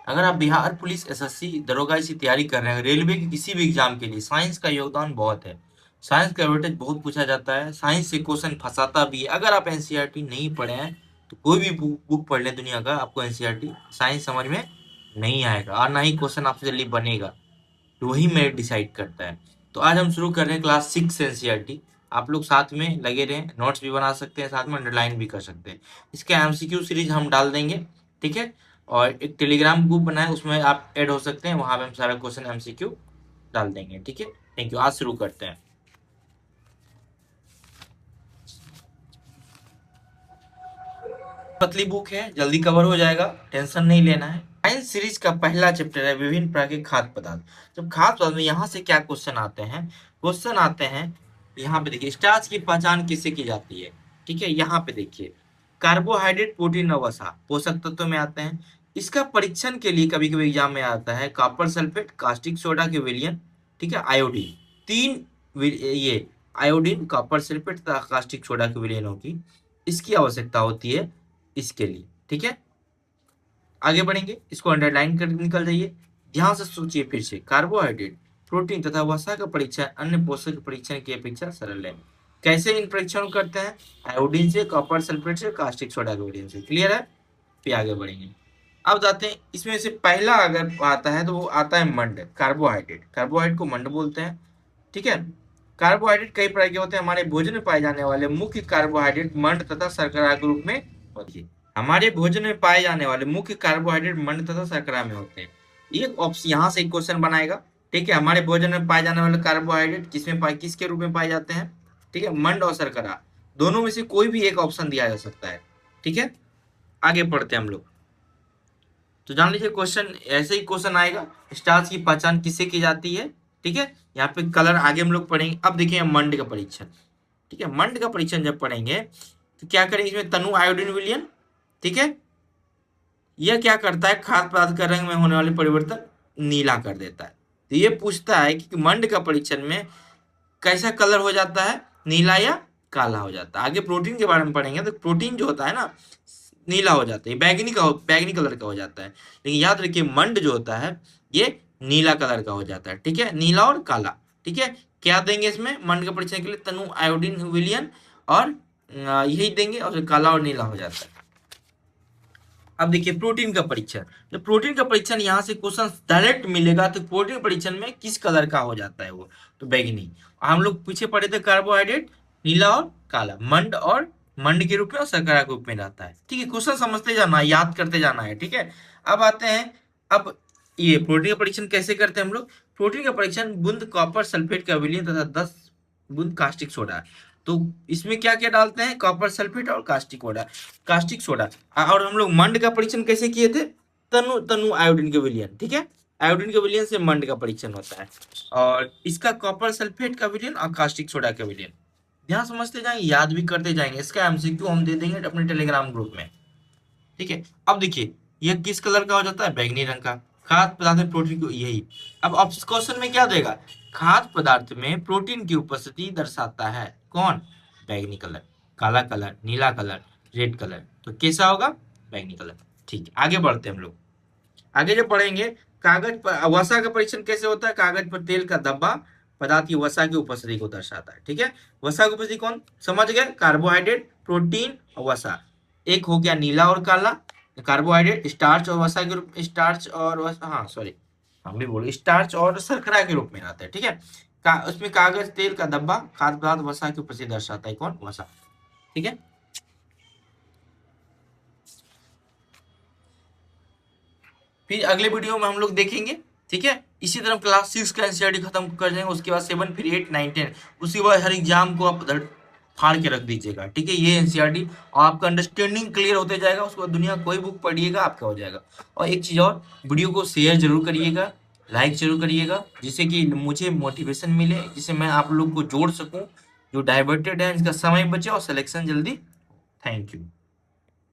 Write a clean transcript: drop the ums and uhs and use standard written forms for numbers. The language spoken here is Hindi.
अगर आप बिहार पुलिस, एसएससी, दरोगा की तैयारी कर रहे हैं, रेलवे के किसी भी एग्जाम के लिए, साइंस का योगदान बहुत है। साइंस का वेटेज बहुत पूछा जाता है, साइंस से क्वेश्चन फंसाता भी है। अगर आप एनसीईआरटी नहीं पढ़े हैं तो कोई भी बुक पढ़ लें दुनिया का, आपको एनसीईआरटी साइंस समझ में नहीं आएगा और ना ही क्वेश्चन आपसे जल्दी बनेगा। तो वही मेरिट डिसाइड करता है। तो आज हम शुरू कर रहे हैं क्लास 6 एनसीईआरटी। आप लोग साथ में लगे रहें, नोट्स भी बना सकते हैं, साथ में अंडरलाइन भी कर सकते हैं। इसके एमसीक्यू सीरीज हम डाल देंगे, ठीक है। और एक टेलीग्राम ग्रुप बना है, उसमें आप ऐड हो सकते हैं, वहां पे हम सारा क्वेश्चन एमसीक्यू डाल देंगे, ठीक है। Thank you. आज शुरू करते हैं। पतली बुक है, जल्दी कवर हो जाएगा, टेंशन नहीं लेना है। साइंस सीरीज का पहला चैप्टर है विभिन्न प्रकार के खाद्य पदार्थ। जब खाद्य पदार्थ में यहाँ से क्या क्वेश्चन आते हैं, क्वेश्चन आते हैं यहाँ पे देखिए, स्टार्च की पहचान किससे की जाती है, ठीक है। यहाँ पे देखिए, कार्बोहाइड्रेट, प्रोटीन और वसा पोषक तत्वों में आते हैं। इसका परीक्षण के लिए कभी कभी एग्जाम में आता है कॉपर सल्फेट, कास्टिक सोडा के विलयन, ठीक है, आयोडीन। तीन ये आयोडीन, कॉपर सल्फेट तथा कास्टिक सोडा के विलयनों की इसकी आवश्यकता होती है इसके लिए, ठीक है। आगे बढ़ेंगे, इसको अंडरलाइन कर निकल जाइए। ध्यान से सोचिए फिर से, कार्बोहाइड्रेट, प्रोटीन तथा वसा का परीक्षण अन्य पोषक परीक्षण की अपेक्षा सरल है। कैसे इन परीक्षण करते हैं? आयोडीन से, कॉपर सल्फेट से, कास्टिक सोडा के विलयन से। क्लियर है? फिर आगे बढ़ेंगे। अब जाते हैं, इसमें से पहला अगर आता है तो वो आता है मंड, कार्बोहाइड्रेट। कार्बोहाइड्रेट को मंड बोलते हैं, ठीक है। कार्बोहाइड्रेट कई प्रकार के होते हैं। हमारे भोजन में पाए जाने वाले मुख्य कार्बोहाइड्रेट मंड तथा शर्करा के रूप में होती है। हमारे भोजन में पाए जाने वाले मुख्य कार्बोहाइड्रेट मंड तथा शर्करा में होते हैं। ये ऑप्शन यहाँ से एक क्वेश्चन बनाएगा, ठीक है। हमारे भोजन में पाए जाने वाले कार्बोहाइड्रेट किसके रूप में पाए जाते हैं, ठीक है, मंड और शर्करा, दोनों में से कोई भी एक ऑप्शन दिया जा सकता है, ठीक है। आगे पढ़ते हैं हम लोग। तो जान लीजिए, क्वेश्चन ऐसे ही क्वेश्चन आएगा, स्टार्च की पहचान किससे की जाती है, ठीक है। यहाँ पे कलर आगे हम लोग पढ़ेंगे। अब देखिए मंड का परीक्षण, ठीक है। मंड का परीक्षण जब पढ़ेंगे तो क्या करेंगे, इसमें तनु आयोडीन विलयन, ठीक है। यह क्या करता है, खाद्य पदार्थ का रंग में होने वाले परिवर्तन नीला कर देता है। तो ये पूछता है कि मंड का परीक्षण में कैसा कलर हो जाता है, नीला या काला हो जाता है। आगे प्रोटीन के बारे में पढ़ेंगे तो प्रोटीन जो होता है ना, नीला हो जाता है, बैगनी कलर का हो जाता है। लेकिन याद रखिए, मंड जो होता है ये नीला कलर का हो जाता है, ठीक है, नीला और काला, ठीक है। क्या देंगे इसमें मंड का परीक्षण के लिए, तनु आयोडीन विलयन और यही देंगे, और काला और नीला हो जाता है। अब देखिए प्रोटीन का परीक्षण, जब प्रोटीन का परीक्षण यहाँ से क्वेश्चन डायरेक्ट मिलेगा तो प्रोटीन परीक्षण में किस कलर का हो जाता है वो, तो बैगनी। हम लोग पीछे पढ़े थे कार्बोहाइड्रेट नीला और काला, मंड और मंड के रूप में और शर्करा के रूप में रहता है, ठीक है। क्वेश्चन समझते जाना है, याद करते जाना है, ठीक है। अब आते हैं, अब ये प्रोटीन का परीक्षण कैसे करते हैं हम लोग। प्रोटीन का परीक्षण बूंद कॉपर सल्फेट का विलयन तथा 10 बूंद कास्टिक सोडा। तो इसमें क्या क्या डालते हैं, कॉपर सल्फेट और कास्टिक सोडा। और हम लोग मंड का परीक्षण कैसे किए थे, तनु तनु आयोडीन के विलयन, ठीक है। आयोडीन के विलयन से मंड का परीक्षण होता है, और इसका कॉपर सल्फेट का विलयन और कास्टिक सोडा का विलयन। ध्यान समझते जाएंगे, याद भी करते जाएंगे। इसका एमसीक्यू हम दे देंगे अपने टेलीग्राम ग्रुप में, ठीक है। अब देखिए, यह किस कलर का हो जाता है, बैगनी रंग का। खाद्य पदार्थ में प्रोटीन को यही, अब क्वेश्चन में क्या देगा, खाद्य पदार्थ में प्रोटीन की उपस्थिति दर्शाता है कौन, बैगनी कलर, काला कलर, नीला कलर, रेड कलर। तो कैसा होगा, बैगनी कलर, ठीक है। आगे बढ़ते हैं हम लोग। आगे जो पढ़ेंगे, कागज पर वसा का परीक्षण कैसे होता है। कागज पर तेल का धब्बा पदार्थ की वसा की उपस्थिति को दर्शाता है, ठीक है। वसा की उपस्थिति कौन, समझ गए, कार्बोहाइड्रेट, प्रोटीन और वसा। एक हो गया नीला और काला, कार्बोहाइड्रेट, स्टार्च और वसा के रूप, स्टार्च और वसा, हाँ सॉरी, हम भी बोले स्टार्च और शर्करा के रूप में आता है, ठीक है। उसमें कागज, तेल का धब्बा, खाद्य पदार्थ, वसा की उपस्थिति दर्शाता है कौन, वसा, ठीक है। फिर अगले वीडियो में हम लोग देखेंगे, ठीक है। इसी तरह क्लास 6 का एनसीईआरटी खत्म कर देंगे, उसके बाद 7 फिर 8 9 10, उसके बाद हर एग्जाम को आप फाड़ के रख दीजिएगा, ठीक है। ये एनसीईआरटी, और आपका अंडरस्टैंडिंग क्लियर होते जाएगा, उसके बाद दुनिया कोई बुक पढ़िएगा आपका हो जाएगा। और एक चीज़ और, वीडियो को शेयर जरूर करिएगा, लाइक जरूर करिएगा, जिससे कि मुझे मोटिवेशन मिले, जिससे मैं आप लोग को जोड़ सकूँ, जो डाइवर्टेड है इसका समय बचे और सिलेक्शन जल्दी। Thank you.